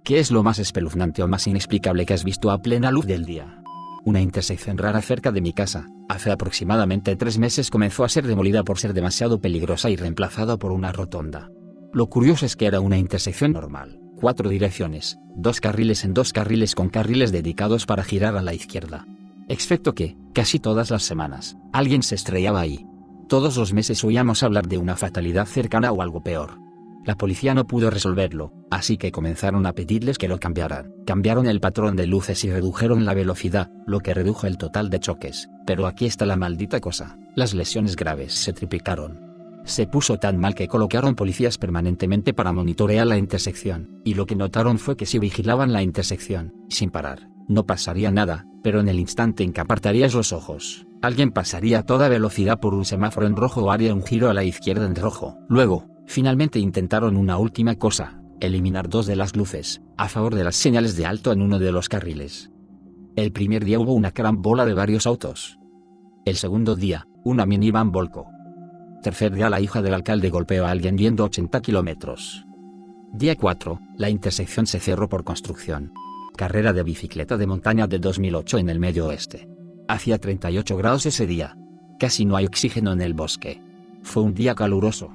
¿Qué es lo más espeluznante o más inexplicable que has visto a plena luz del día? Una intersección rara cerca de mi casa, hace aproximadamente 3 meses comenzó a ser demolida por ser demasiado peligrosa y reemplazada por una rotonda. Lo curioso es que era una intersección normal, 4 direcciones, 2 carriles en 2 carriles con carriles dedicados para girar a la izquierda. Excepto que, casi todas las semanas, alguien se estrellaba ahí. Todos los meses oíamos hablar de una fatalidad cercana o algo peor. La policía no pudo resolverlo, así que comenzaron a pedirles que lo cambiaran. Cambiaron el patrón de luces y redujeron la velocidad, lo que redujo el total de choques. Pero aquí está la maldita cosa, las lesiones graves se triplicaron. Se puso tan mal que colocaron policías permanentemente para monitorear la intersección, y lo que notaron fue que si vigilaban la intersección, sin parar, no pasaría nada, pero en el instante en que apartarías los ojos, alguien pasaría a toda velocidad por un semáforo en rojo o haría un giro a la izquierda en rojo. Luego, finalmente intentaron una última cosa, eliminar 2 de las luces, a favor de las señales de alto en uno de los carriles. El primer día hubo una carambola de varios autos. El segundo día, una minivan volcó. Tercer día la hija del alcalde golpeó a alguien yendo 80 kilómetros. Día 4, la intersección se cerró por construcción. Carrera de bicicleta de montaña de 2008 en el medio oeste. Hacía 38 grados ese día. Casi no hay oxígeno en el bosque. Fue un día caluroso.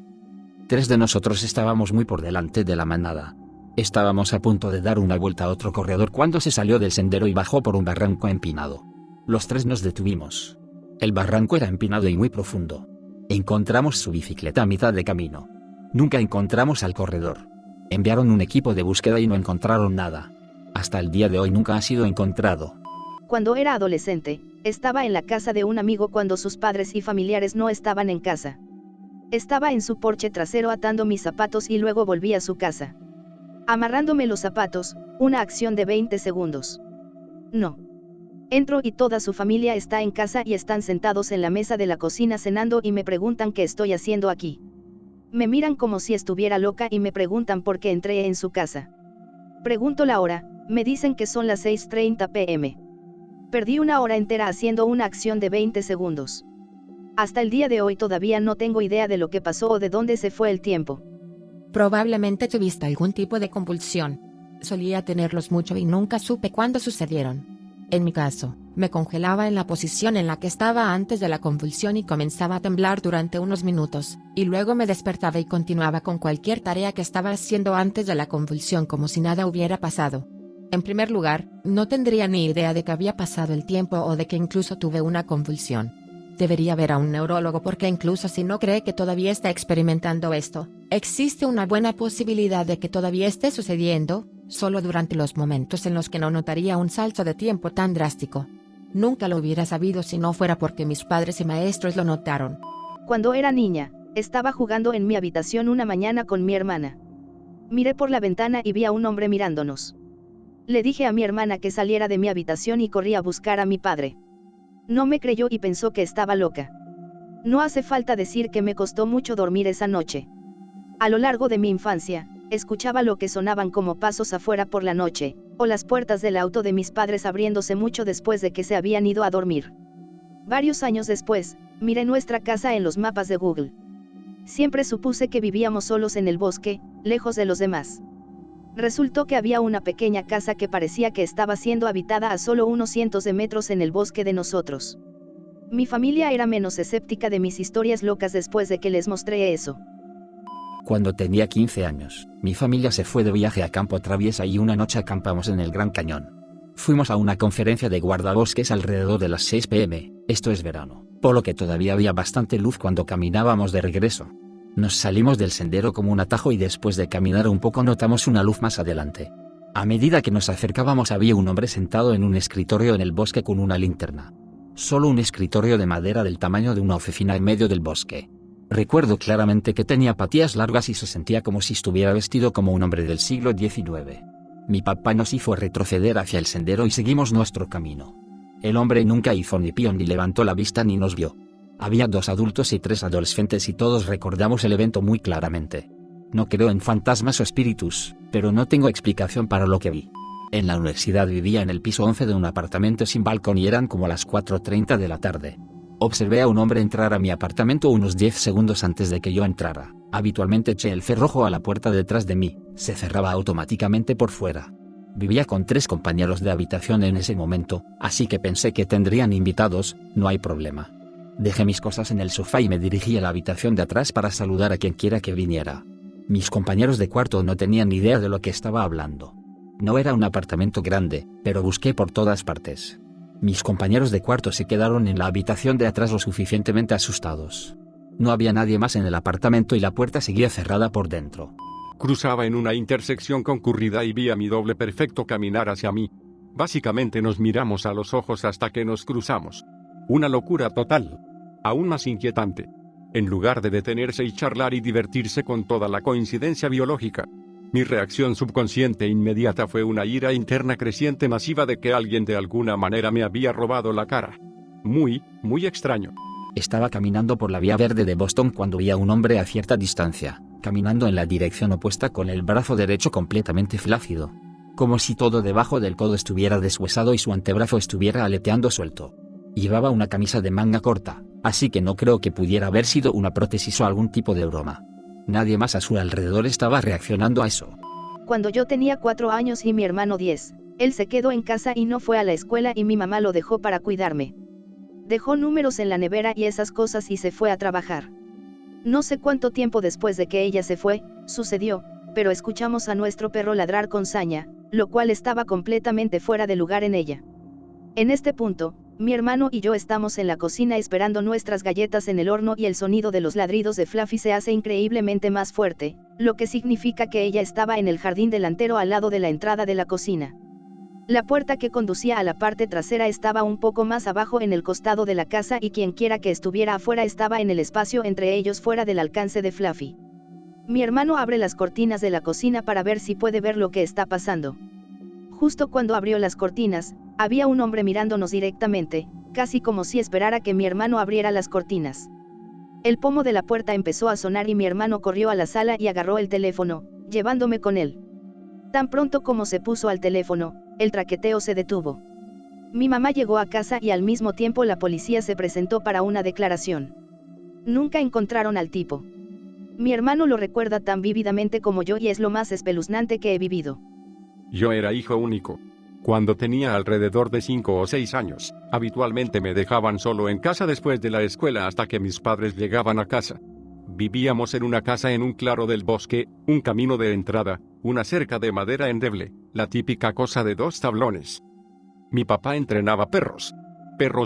3 de nosotros estábamos muy por delante de la manada. Estábamos a punto de dar una vuelta a otro corredor cuando se salió del sendero y bajó por un barranco empinado. Los 3 nos detuvimos. El barranco era empinado y muy profundo. Encontramos su bicicleta a mitad de camino. Nunca encontramos al corredor. Enviaron un equipo de búsqueda y no encontraron nada. Hasta el día de hoy nunca ha sido encontrado. Cuando era adolescente, estaba en la casa de un amigo cuando sus padres y familiares no estaban en casa. Estaba en su porche trasero atando mis zapatos y luego volví a su casa. Amarrándome los zapatos, una acción de 20 segundos. No. Entro y toda su familia está en casa y están sentados en la mesa de la cocina cenando y me preguntan qué estoy haciendo aquí. Me miran como si estuviera loca y me preguntan por qué entré en su casa. Pregunto la hora, me dicen que son las 6:30 p.m. Perdí una hora entera haciendo una acción de 20 segundos. Hasta el día de hoy todavía no tengo idea de lo que pasó o de dónde se fue el tiempo. Probablemente tuviste algún tipo de convulsión. Solía tenerlos mucho y nunca supe cuándo sucedieron. En mi caso, me congelaba en la posición en la que estaba antes de la convulsión y comenzaba a temblar durante unos minutos, y luego me despertaba y continuaba con cualquier tarea que estaba haciendo antes de la convulsión como si nada hubiera pasado. En primer lugar, no tendría ni idea de que había pasado el tiempo o de que incluso tuve una convulsión. Debería ver a un neurólogo porque incluso si no cree que todavía está experimentando esto, existe una buena posibilidad de que todavía esté sucediendo, solo durante los momentos en los que no notaría un salto de tiempo tan drástico. Nunca lo hubiera sabido si no fuera porque mis padres y maestros lo notaron. Cuando era niña, estaba jugando en mi habitación una mañana con mi hermana. Miré por la ventana y vi a un hombre mirándonos. Le dije a mi hermana que saliera de mi habitación y corrí a buscar a mi padre. No me creyó y pensó que estaba loca. No hace falta decir que me costó mucho dormir esa noche. A lo largo de mi infancia, escuchaba lo que sonaban como pasos afuera por la noche, o las puertas del auto de mis padres abriéndose mucho después de que se habían ido a dormir. Varios años después, miré nuestra casa en los mapas de Google. Siempre supuse que vivíamos solos en el bosque, lejos de los demás. Resultó que había una pequeña casa que parecía que estaba siendo habitada a solo unos cientos de metros en el bosque de nosotros. Mi familia era menos escéptica de mis historias locas después de que les mostré eso. Cuando tenía 15 años, mi familia se fue de viaje a Campo Traviesa y una noche acampamos en el Gran Cañón. Fuimos a una conferencia de guardabosques alrededor de las 6 p.m., esto es verano, por lo que todavía había bastante luz cuando caminábamos de regreso. Nos salimos del sendero como un atajo y después de caminar un poco notamos una luz más adelante. A medida que nos acercábamos había un hombre sentado en un escritorio en el bosque con una linterna. Solo un escritorio de madera del tamaño de una oficina en medio del bosque. Recuerdo claramente que tenía patillas largas y se sentía como si estuviera vestido como un hombre del siglo XIX. Mi papá nos hizo retroceder hacia el sendero y seguimos nuestro camino. El hombre nunca hizo ni pío ni levantó la vista ni nos vio. Había 2 adultos y 3 adolescentes y todos recordamos el evento muy claramente. No creo en fantasmas o espíritus, pero no tengo explicación para lo que vi. En la universidad vivía en el piso 11 de un apartamento sin balcón y eran como las 4:30 de la tarde. Observé a un hombre entrar a mi apartamento unos 10 segundos antes de que yo entrara. Habitualmente eché el cerrojo a la puerta detrás de mí, se cerraba automáticamente por fuera. Vivía con 3 compañeros de habitación en ese momento, así que pensé que tendrían invitados, no hay problema. Dejé mis cosas en el sofá y me dirigí a la habitación de atrás para saludar a quien quiera que viniera. Mis compañeros de cuarto no tenían ni idea de lo que estaba hablando. No era un apartamento grande, pero busqué por todas partes. Mis compañeros de cuarto se quedaron en la habitación de atrás lo suficientemente asustados. No había nadie más en el apartamento y la puerta seguía cerrada por dentro. Cruzaba en una intersección concurrida y vi a mi doble perfecto caminar hacia mí. Básicamente nos miramos a los ojos hasta que nos cruzamos. Una locura total. Aún más inquietante. En lugar de detenerse y charlar y divertirse con toda la coincidencia biológica, mi reacción subconsciente inmediata fue una ira interna creciente masiva de que alguien de alguna manera me había robado la cara. Muy extraño. Estaba caminando por la vía verde de Boston cuando vi a un hombre a cierta distancia, caminando en la dirección opuesta con el brazo derecho completamente flácido. Como si todo debajo del codo estuviera deshuesado y su antebrazo estuviera aleteando suelto. Llevaba una camisa de manga corta, así que no creo que pudiera haber sido una prótesis o algún tipo de broma. Nadie más a su alrededor estaba reaccionando a eso. Cuando yo tenía 4 años y mi hermano 10, él se quedó en casa y no fue a la escuela y mi mamá lo dejó para cuidarme. Dejó números en la nevera y esas cosas y se fue a trabajar. No sé cuánto tiempo después de que ella se fue, sucedió, pero escuchamos a nuestro perro ladrar con saña, lo cual estaba completamente fuera de lugar en ella. En este punto, mi hermano y yo estamos en la cocina esperando nuestras galletas en el horno y el sonido de los ladridos de Fluffy se hace increíblemente más fuerte, lo que significa que ella estaba en el jardín delantero al lado de la entrada de la cocina. La puerta que conducía a la parte trasera estaba un poco más abajo en el costado de la casa y quienquiera que estuviera afuera estaba en el espacio entre ellos fuera del alcance de Fluffy. Mi hermano abre las cortinas de la cocina para ver si puede ver lo que está pasando. Justo cuando abrió las cortinas, había un hombre mirándonos directamente, casi como si esperara que mi hermano abriera las cortinas. El pomo de la puerta empezó a sonar y mi hermano corrió a la sala y agarró el teléfono, llevándome con él. Tan pronto como se puso al teléfono, el traqueteo se detuvo. Mi mamá llegó a casa y al mismo tiempo la policía se presentó para una declaración. Nunca encontraron al tipo. Mi hermano lo recuerda tan vívidamente como yo y es lo más espeluznante que he vivido. Yo era hijo único. Cuando tenía alrededor de 5 o 6 años, habitualmente me dejaban solo en casa después de la escuela hasta que mis padres llegaban a casa. Vivíamos en una casa en un claro del bosque, un camino de entrada, una cerca de madera endeble, la típica cosa de 2 tablones. Mi papá entrenaba perros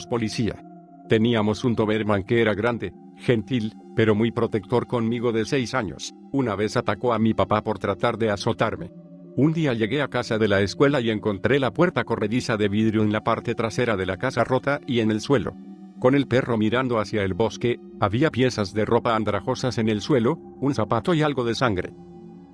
policía. Teníamos un Doberman que era grande, gentil, pero muy protector conmigo de 6 años. Una vez atacó a mi papá por tratar de azotarme. Un día llegué a casa de la escuela y encontré la puerta corrediza de vidrio en la parte trasera de la casa rota y en el suelo. Con el perro mirando hacia el bosque, había piezas de ropa andrajosas en el suelo, un zapato y algo de sangre.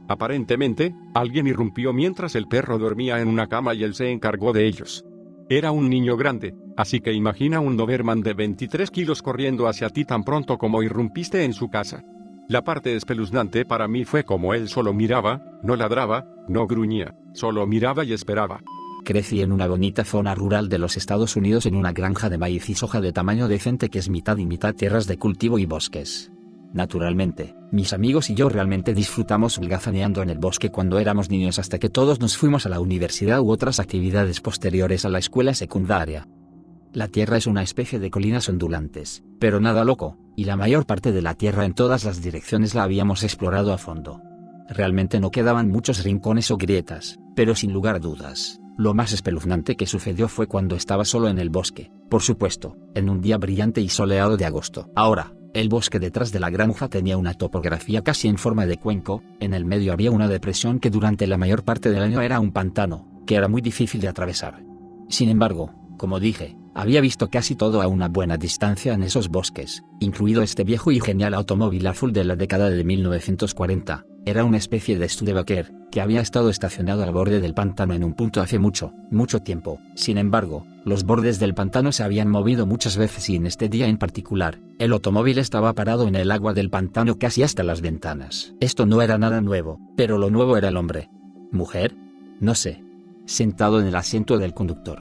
Aparentemente, alguien irrumpió mientras el perro dormía en una cama y él se encargó de ellos. Era un niño grande, así que imagina un Doberman de 23 kilos corriendo hacia ti tan pronto como irrumpiste en su casa. La parte espeluznante para mí fue como él solo miraba, no ladraba, no gruñía, solo miraba y esperaba. Crecí en una bonita zona rural de los Estados Unidos en una granja de maíz y soja de tamaño decente que es mitad y mitad tierras de cultivo y bosques. Naturalmente, mis amigos y yo realmente disfrutamos holgazaneando en el bosque cuando éramos niños hasta que todos nos fuimos a la universidad u otras actividades posteriores a la escuela secundaria. La tierra es una especie de colinas ondulantes, pero nada loco, y la mayor parte de la tierra en todas las direcciones la habíamos explorado a fondo. Realmente no quedaban muchos rincones o grietas, pero sin lugar a dudas, lo más espeluznante que sucedió fue cuando estaba solo en el bosque, por supuesto, en un día brillante y soleado de agosto. Ahora, el bosque detrás de la granja tenía una topografía casi en forma de cuenco, en el medio había una depresión que durante la mayor parte del año era un pantano, que era muy difícil de atravesar. Sin embargo, como dije, había visto casi todo a una buena distancia en esos bosques, incluido este viejo y genial automóvil azul de la década de 1940. Era una especie de Studebaker, que había estado estacionado al borde del pantano en un punto hace mucho tiempo. Sin embargo, los bordes del pantano se habían movido muchas veces y en este día en particular, el automóvil estaba parado en el agua del pantano casi hasta las ventanas. Esto no era nada nuevo, pero lo nuevo era el hombre. ¿Mujer? No sé. Sentado en el asiento del conductor.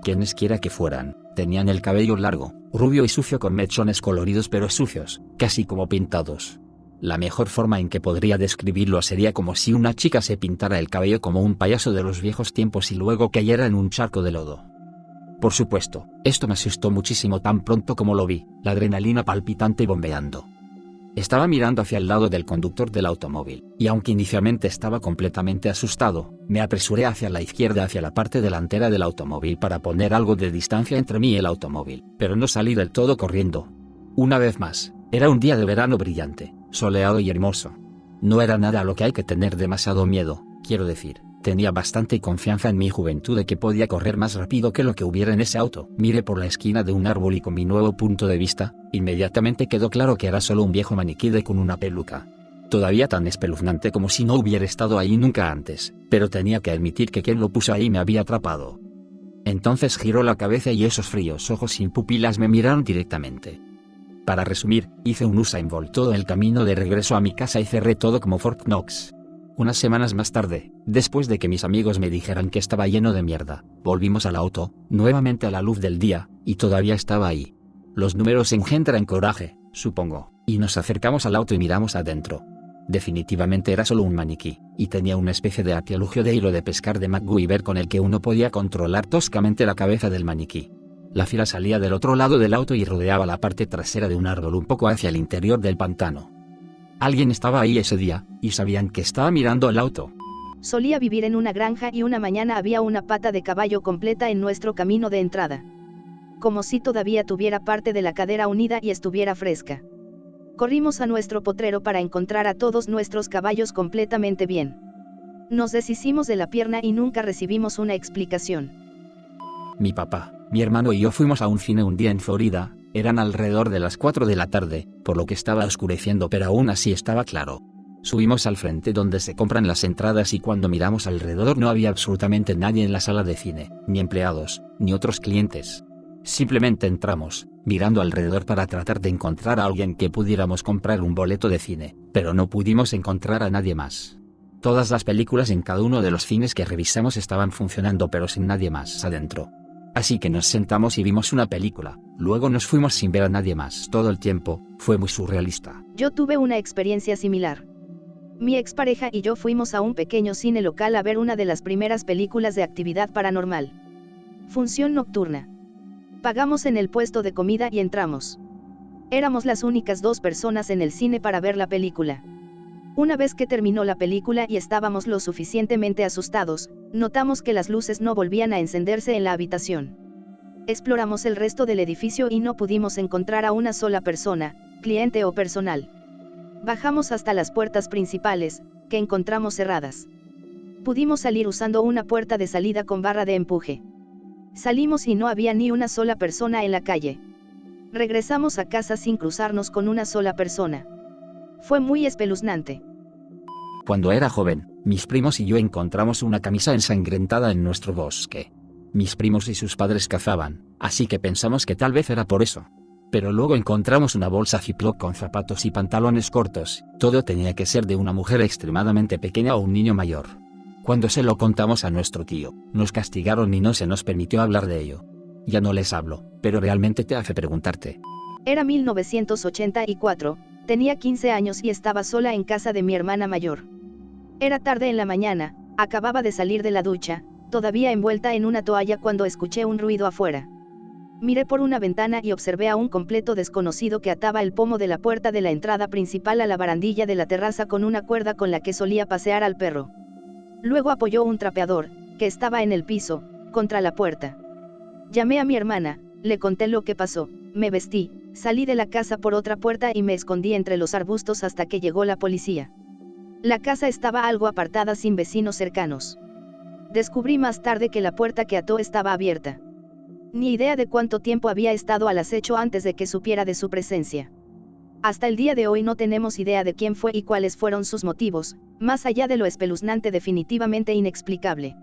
Quienes quiera que fueran, tenían el cabello largo, rubio y sucio con mechones coloridos pero sucios, casi como pintados. La mejor forma en que podría describirlo sería como si una chica se pintara el cabello como un payaso de los viejos tiempos y luego cayera en un charco de lodo. Por supuesto, esto me asustó muchísimo tan pronto como lo vi, la adrenalina palpitante y bombeando. Estaba mirando hacia el lado del conductor del automóvil, y aunque inicialmente estaba completamente asustado, me apresuré hacia la izquierda hacia la parte delantera del automóvil para poner algo de distancia entre mí y el automóvil, pero no salí del todo corriendo. Una vez más, era un día de verano brillante, soleado y hermoso. No era nada a lo que hay que tener demasiado miedo, quiero decir. Tenía bastante confianza en mi juventud de que podía correr más rápido que lo que hubiera en ese auto. Miré por la esquina de un árbol y con mi nuevo punto de vista, inmediatamente quedó claro que era solo un viejo maniquí con una peluca. Todavía tan espeluznante como si no hubiera estado ahí nunca antes, pero tenía que admitir que quien lo puso ahí me había atrapado. Entonces giró la cabeza y esos fríos ojos sin pupilas me miraron directamente. Para resumir, hice un Usain Bolt todo el camino de regreso a mi casa y cerré todo como Fort Knox. Unas semanas más tarde, después de que mis amigos me dijeran que estaba lleno de mierda, volvimos al auto, nuevamente a la luz del día, y todavía estaba ahí. Los números engendran coraje, supongo, y nos acercamos al auto y miramos adentro. Definitivamente era solo un maniquí, y tenía una especie de artilugio de hilo de pescar de MacGyver con el que uno podía controlar toscamente la cabeza del maniquí. La fila salía del otro lado del auto y rodeaba la parte trasera de un árbol un poco hacia el interior del pantano. Alguien estaba ahí ese día, y sabían que estaba mirando el auto. Solía vivir en una granja y una mañana había una pata de caballo completa en nuestro camino de entrada. Como si todavía tuviera parte de la cadera unida y estuviera fresca. Corrimos a nuestro potrero para encontrar a todos nuestros caballos completamente bien. Nos deshicimos de la pierna y nunca recibimos una explicación. Mi papá, mi hermano y yo fuimos a un cine un día en Florida. Eran alrededor de las 4 de la tarde, por lo que estaba oscureciendo pero aún así estaba claro. Subimos al frente donde se compran las entradas y cuando miramos alrededor no había absolutamente nadie en la sala de cine, ni empleados, ni otros clientes. Simplemente entramos, mirando alrededor para tratar de encontrar a alguien que pudiéramos comprar un boleto de cine, pero no pudimos encontrar a nadie más. Todas las películas en cada uno de los cines que revisamos estaban funcionando pero sin nadie más adentro. Así que nos sentamos y vimos una película, luego nos fuimos sin ver a nadie más todo el tiempo, fue muy surrealista. Yo tuve una experiencia similar. Mi expareja y yo fuimos a un pequeño cine local a ver una de las primeras películas de actividad paranormal. Función nocturna. Pagamos en el puesto de comida y entramos. Éramos las únicas 2 personas en el cine para ver la película. Una vez que terminó la película y estábamos lo suficientemente asustados, notamos que las luces no volvían a encenderse en la habitación. Exploramos el resto del edificio y no pudimos encontrar a una sola persona, cliente o personal. Bajamos hasta las puertas principales, que encontramos cerradas. Pudimos salir usando una puerta de salida con barra de empuje. Salimos y no había ni una sola persona en la calle. Regresamos a casa sin cruzarnos con una sola persona. Fue muy espeluznante. Cuando era joven, mis primos y yo encontramos una camisa ensangrentada en nuestro bosque. Mis primos y sus padres cazaban, así que pensamos que tal vez era por eso. Pero luego encontramos una bolsa Ziploc con zapatos y pantalones cortos, todo tenía que ser de una mujer extremadamente pequeña o un niño mayor. Cuando se lo contamos a nuestro tío, nos castigaron y no se nos permitió hablar de ello. Ya no les hablo, pero realmente te hace preguntarte. Era 1984. Tenía 15 años y estaba sola en casa de mi hermana mayor. Era tarde en la mañana, acababa de salir de la ducha, todavía envuelta en una toalla cuando escuché un ruido afuera. Miré por una ventana y observé a un completo desconocido que ataba el pomo de la puerta de la entrada principal a la barandilla de la terraza con una cuerda con la que solía pasear al perro. Luego apoyó un trapeador, que estaba en el piso, contra la puerta. Llamé a mi hermana, le conté lo que pasó, me vestí, salí de la casa por otra puerta y me escondí entre los arbustos hasta que llegó la policía. La casa estaba algo apartada sin vecinos cercanos. Descubrí más tarde que la puerta que ató estaba abierta. Ni idea de cuánto tiempo había estado al acecho antes de que supiera de su presencia. Hasta el día de hoy no tenemos idea de quién fue y cuáles fueron sus motivos, más allá de lo espeluznante definitivamente inexplicable.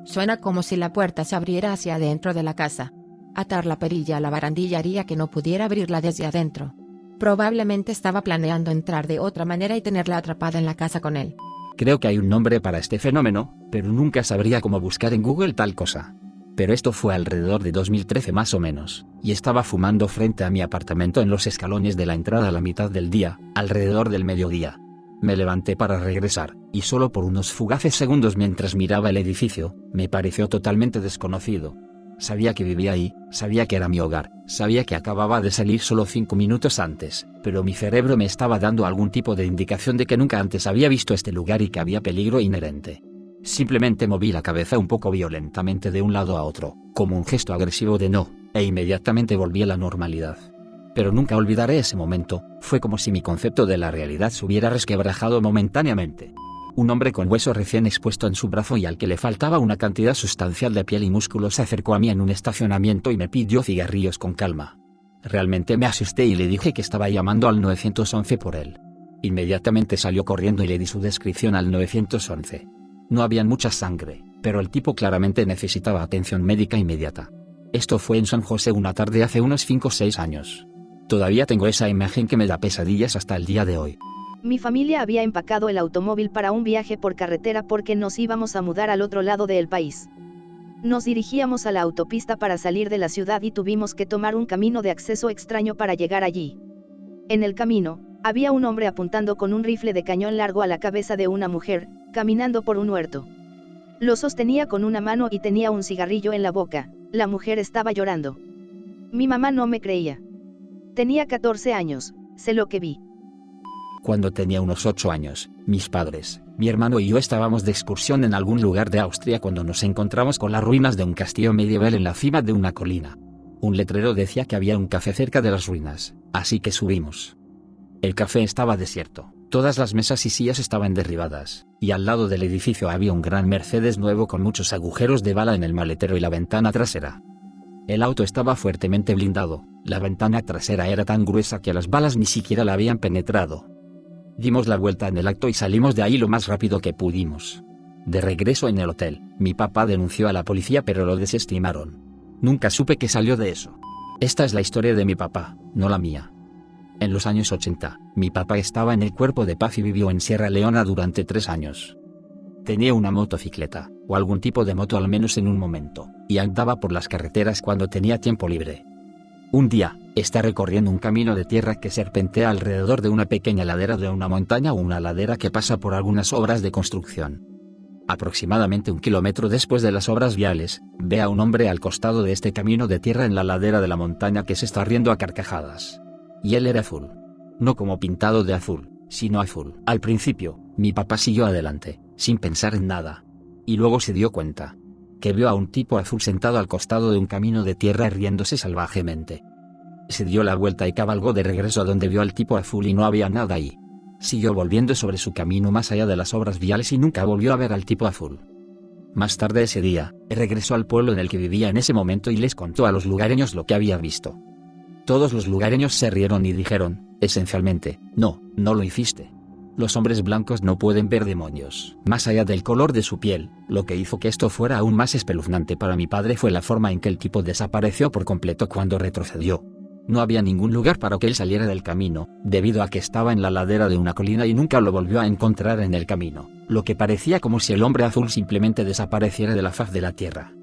Suena como si la puerta se abriera hacia adentro de la casa. Atar la perilla a la barandilla haría que no pudiera abrirla desde adentro. Probablemente estaba planeando entrar de otra manera y tenerla atrapada en la casa con él. Creo que hay un nombre para este fenómeno, pero nunca sabría cómo buscar en Google tal cosa. Pero esto fue alrededor de 2013 más o menos, y estaba fumando frente a mi apartamento en los escalones de la entrada a la mitad del día, alrededor del mediodía. Me levanté para regresar, y solo por unos fugaces segundos mientras miraba el edificio, me pareció totalmente desconocido. Sabía que vivía ahí, sabía que era mi hogar, sabía que acababa de salir solo 5 minutos antes, pero mi cerebro me estaba dando algún tipo de indicación de que nunca antes había visto este lugar y que había peligro inherente. Simplemente moví la cabeza un poco violentamente de un lado a otro, como un gesto agresivo de no, e inmediatamente volví a la normalidad. Pero nunca olvidaré ese momento, fue como si mi concepto de la realidad se hubiera resquebrajado momentáneamente. Un hombre con hueso recién expuesto en su brazo y al que le faltaba una cantidad sustancial de piel y músculo se acercó a mí en un estacionamiento y me pidió cigarrillos con calma. Realmente me asusté y le dije que estaba llamando al 911 por él. Inmediatamente salió corriendo y le di su descripción al 911. No había mucha sangre, pero el tipo claramente necesitaba atención médica inmediata. Esto fue en San José una tarde hace unos 5 o 6 años. Todavía tengo esa imagen que me da pesadillas hasta el día de hoy. Mi familia había empacado el automóvil para un viaje por carretera porque nos íbamos a mudar al otro lado del país. Nos dirigíamos a la autopista para salir de la ciudad y tuvimos que tomar un camino de acceso extraño para llegar allí. En el camino, había un hombre apuntando con un rifle de cañón largo a la cabeza de una mujer, caminando por un huerto. Lo sostenía con una mano y tenía un cigarrillo en la boca. La mujer estaba llorando. Mi mamá no me creía. Tenía 14 años, sé lo que vi. Cuando tenía unos 8 años, mis padres, mi hermano y yo estábamos de excursión en algún lugar de Austria cuando nos encontramos con las ruinas de un castillo medieval en la cima de una colina. Un letrero decía que había un café cerca de las ruinas, así que subimos. El café estaba desierto, todas las mesas y sillas estaban derribadas, y al lado del edificio había un gran Mercedes nuevo con muchos agujeros de bala en el maletero y la ventana trasera. El auto estaba fuertemente blindado, la ventana trasera era tan gruesa que las balas ni siquiera la habían penetrado. Dimos la vuelta en el acto y salimos de ahí lo más rápido que pudimos. De regreso en el hotel, mi papá denunció a la policía pero lo desestimaron. Nunca supe qué salió de eso. Esta es la historia de mi papá, no la mía. En los años 80, mi papá estaba en el Cuerpo de Paz y vivió en Sierra Leona durante 3 años. Tenía una motocicleta, o algún tipo de moto al menos en un momento, y andaba por las carreteras cuando tenía tiempo libre. Un día, está recorriendo un camino de tierra que serpentea alrededor de una pequeña ladera de una montaña o una ladera que pasa por algunas obras de construcción. Aproximadamente 1 kilómetro después de las obras viales, ve a un hombre al costado de este camino de tierra en la ladera de la montaña que se está riendo a carcajadas. Y él era azul. No como pintado de azul, sino azul. Al principio, mi papá siguió adelante, sin pensar en nada. Y luego se dio cuenta que vio a un tipo azul sentado al costado de un camino de tierra riéndose salvajemente. Se dio la vuelta y cabalgó de regreso a donde vio al tipo azul y no había nada ahí. Siguió volviendo sobre su camino más allá de las obras viales y nunca volvió a ver al tipo azul. Más tarde ese día, regresó al pueblo en el que vivía en ese momento y les contó a los lugareños lo que había visto. Todos los lugareños se rieron y dijeron, esencialmente, no lo hiciste. Los hombres blancos no pueden ver demonios. Más allá del color de su piel, lo que hizo que esto fuera aún más espeluznante para mi padre fue la forma en que el tipo desapareció por completo cuando retrocedió. No había ningún lugar para que él saliera del camino, debido a que estaba en la ladera de una colina y nunca lo volvió a encontrar en el camino, lo que parecía como si el hombre azul simplemente desapareciera de la faz de la tierra.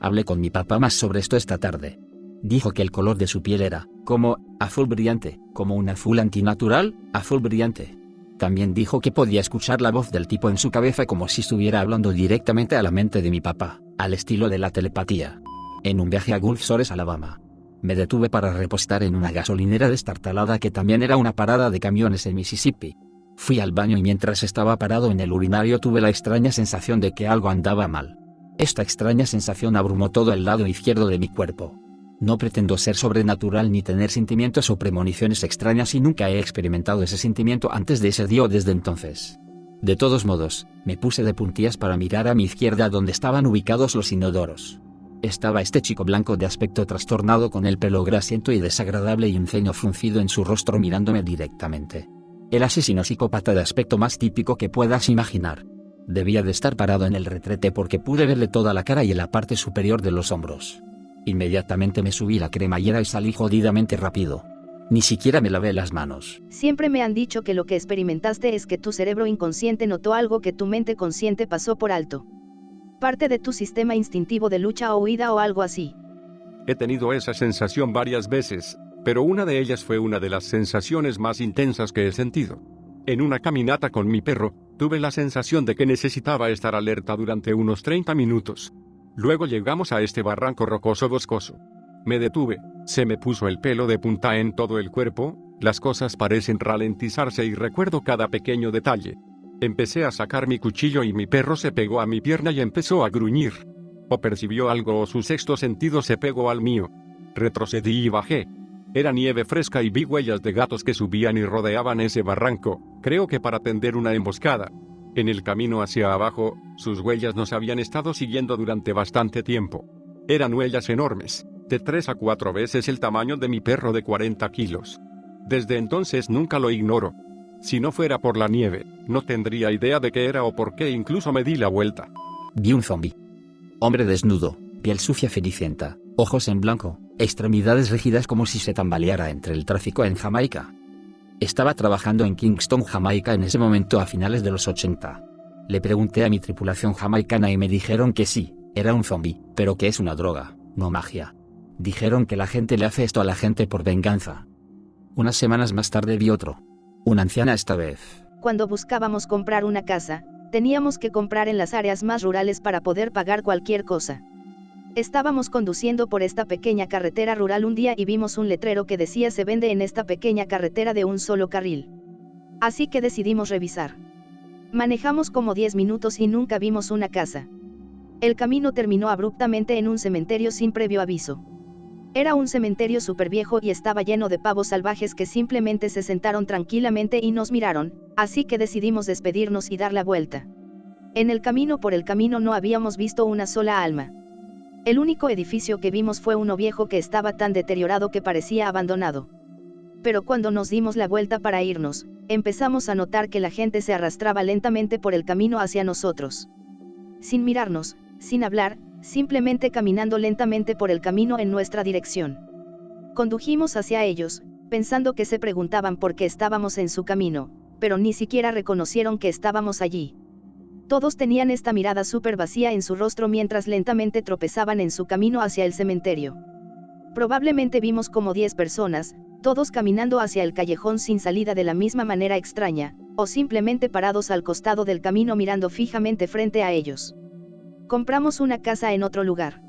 Hablé con mi papá más sobre esto esta tarde. Dijo que el color de su piel era, como, azul brillante, como un azul antinatural, azul brillante. También dijo que podía escuchar la voz del tipo en su cabeza como si estuviera hablando directamente a la mente de mi papá, al estilo de la telepatía. En un viaje a Gulf Shores, Alabama, me detuve para repostar en una gasolinera destartalada que también era una parada de camiones en Mississippi. Fui al baño y mientras estaba parado en el urinario tuve la extraña sensación de que algo andaba mal. Esta extraña sensación abrumó todo el lado izquierdo de mi cuerpo. No pretendo ser sobrenatural ni tener sentimientos o premoniciones extrañas y nunca he experimentado ese sentimiento antes de ese día o desde entonces. De todos modos, me puse de puntillas para mirar a mi izquierda donde estaban ubicados los inodoros. Estaba este chico blanco de aspecto trastornado con el pelo grasiento y desagradable y un ceño fruncido en su rostro mirándome directamente. El asesino psicópata de aspecto más típico que puedas imaginar. Debía de estar parado en el retrete porque pude verle toda la cara y en la parte superior de los hombros. Inmediatamente me subí la cremallera y salí jodidamente rápido. Ni siquiera me lavé las manos. Siempre me han dicho que lo que experimentaste es que tu cerebro inconsciente notó algo que tu mente consciente pasó por alto. Parte de tu sistema instintivo de lucha o huida o algo así. He tenido esa sensación varias veces, pero una de ellas fue una de las sensaciones más intensas que he sentido. En una caminata con mi perro, tuve la sensación de que necesitaba estar alerta durante unos 30 minutos. Luego llegamos a este barranco rocoso boscoso. Me detuve, se me puso el pelo de punta en todo el cuerpo, las cosas parecen ralentizarse y recuerdo cada pequeño detalle. Empecé a sacar mi cuchillo y mi perro se pegó a mi pierna y empezó a gruñir. O percibió algo o su sexto sentido se pegó al mío. Retrocedí y bajé. Era nieve fresca y vi huellas de gatos que subían y rodeaban ese barranco, creo que para tender una emboscada. En el camino hacia abajo, sus huellas nos habían estado siguiendo durante bastante tiempo. Eran huellas enormes, de 3 a 4 veces el tamaño de mi perro de 40 kilos. Desde entonces nunca lo ignoro. Si no fuera por la nieve, no tendría idea de qué era o por qué incluso me di la vuelta. Vi un zombi. Hombre desnudo, piel sucia cenicienta, ojos en blanco, extremidades rígidas como si se tambaleara entre el tráfico en Jamaica. Estaba trabajando en Kingston, Jamaica en ese momento a finales de los 80. Le pregunté a mi tripulación jamaicana y me dijeron que sí, era un zombi, pero que es una droga, no magia. Dijeron que la gente le hace esto a la gente por venganza. Unas semanas más tarde vi otro. Una anciana esta vez. Cuando buscábamos comprar una casa, teníamos que comprar en las áreas más rurales para poder pagar cualquier cosa. Estábamos conduciendo por esta pequeña carretera rural un día y vimos un letrero que decía se vende en esta pequeña carretera de un solo carril. Así que decidimos revisar. Manejamos como 10 minutos y nunca vimos una casa. El camino terminó abruptamente en un cementerio sin previo aviso. Era un cementerio súper viejo y estaba lleno de pavos salvajes que simplemente se sentaron tranquilamente y nos miraron, así que decidimos despedirnos y dar la vuelta. En el camino por el camino no habíamos visto una sola alma. El único edificio que vimos fue uno viejo que estaba tan deteriorado que parecía abandonado. Pero cuando nos dimos la vuelta para irnos, empezamos a notar que la gente se arrastraba lentamente por el camino hacia nosotros. Sin mirarnos, sin hablar, simplemente caminando lentamente por el camino en nuestra dirección. Condujimos hacia ellos, pensando que se preguntaban por qué estábamos en su camino, pero ni siquiera reconocieron que estábamos allí. Todos tenían esta mirada súper vacía en su rostro mientras lentamente tropezaban en su camino hacia el cementerio. Probablemente vimos como 10 personas, todos caminando hacia el callejón sin salida de la misma manera extraña, o simplemente parados al costado del camino mirando fijamente frente a ellos. Compramos una casa en otro lugar.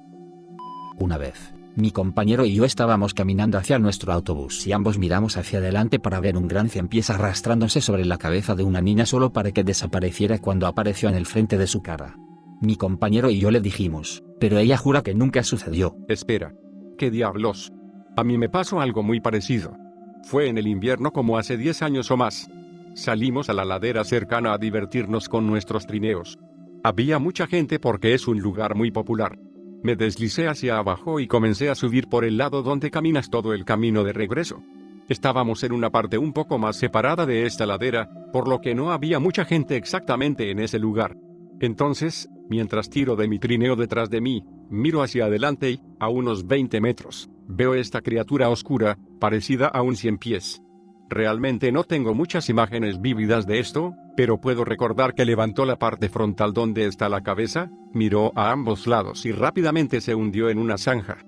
Una vez, mi compañero y yo estábamos caminando hacia nuestro autobús y ambos miramos hacia adelante para ver un gran ciempiés arrastrándose sobre la cabeza de una niña solo para que desapareciera cuando apareció en el frente de su cara. Mi compañero y yo le dijimos, pero ella jura que nunca sucedió. Espera. ¿Qué diablos? A mí me pasó algo muy parecido. Fue en el invierno como hace 10 años o más. Salimos a la ladera cercana a divertirnos con nuestros trineos. Había mucha gente porque es un lugar muy popular. Me deslicé hacia abajo y comencé a subir por el lado donde caminas todo el camino de regreso. Estábamos en una parte un poco más separada de esta ladera, por lo que no había mucha gente exactamente en ese lugar. Entonces, mientras tiro de mi trineo detrás de mí, miro hacia adelante y, a unos 20 metros, veo esta criatura oscura, parecida a un ciempiés. Realmente no tengo muchas imágenes vívidas de esto, pero puedo recordar que levantó la parte frontal donde está la cabeza, miró a ambos lados y rápidamente se hundió en una zanja.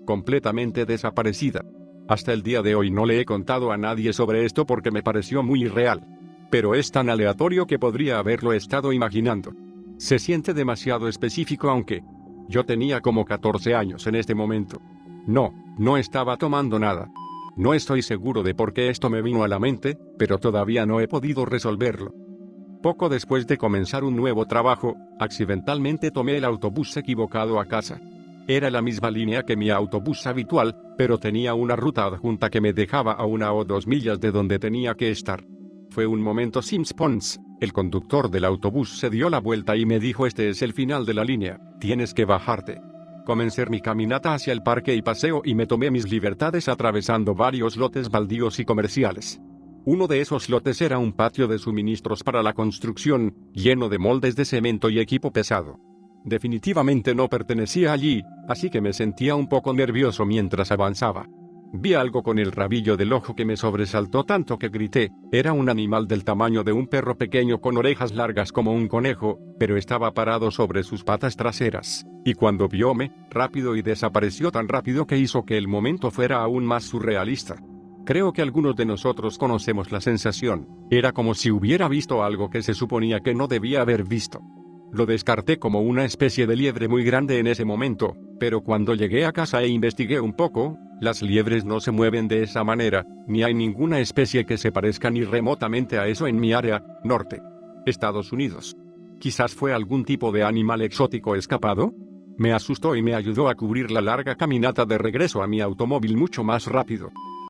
Completamente desaparecida. Hasta el día de hoy no le he contado a nadie sobre esto porque me pareció muy irreal. Pero es tan aleatorio que podría haberlo estado imaginando. Se siente demasiado específico aunque yo tenía como 14 años en este momento. No estaba tomando nada. No estoy seguro de por qué esto me vino a la mente, pero todavía no he podido resolverlo. Poco después de comenzar un nuevo trabajo, accidentalmente tomé el autobús equivocado a casa. Era la misma línea que mi autobús habitual, pero tenía una ruta adjunta que me dejaba a 1 o 2 millas de donde tenía que estar. Fue un momento sin spons. El conductor del autobús se dio la vuelta y me dijo: este es el final de la línea, tienes que bajarte. Comencé mi caminata hacia el parque y paseo y me tomé mis libertades atravesando varios lotes baldíos y comerciales. Uno de esos lotes era un patio de suministros para la construcción, lleno de moldes de cemento y equipo pesado. Definitivamente no pertenecía allí, así que me sentía un poco nervioso mientras avanzaba. Vi algo con el rabillo del ojo que me sobresaltó tanto que grité. Era un animal del tamaño de un perro pequeño con orejas largas como un conejo, pero estaba parado sobre sus patas traseras, y cuando vióme, rápido y desapareció tan rápido que hizo que el momento fuera aún más surrealista. Creo que algunos de nosotros conocemos la sensación. Era como si hubiera visto algo que se suponía que no debía haber visto. Lo descarté como una especie de liebre muy grande en ese momento, pero cuando llegué a casa e investigué un poco, las liebres no se mueven de esa manera, ni hay ninguna especie que se parezca ni remotamente a eso en mi área, norte. Estados Unidos. ¿Quizás fue algún tipo de animal exótico escapado? Me asustó y me ayudó a cubrir la larga caminata de regreso a mi automóvil mucho más rápido.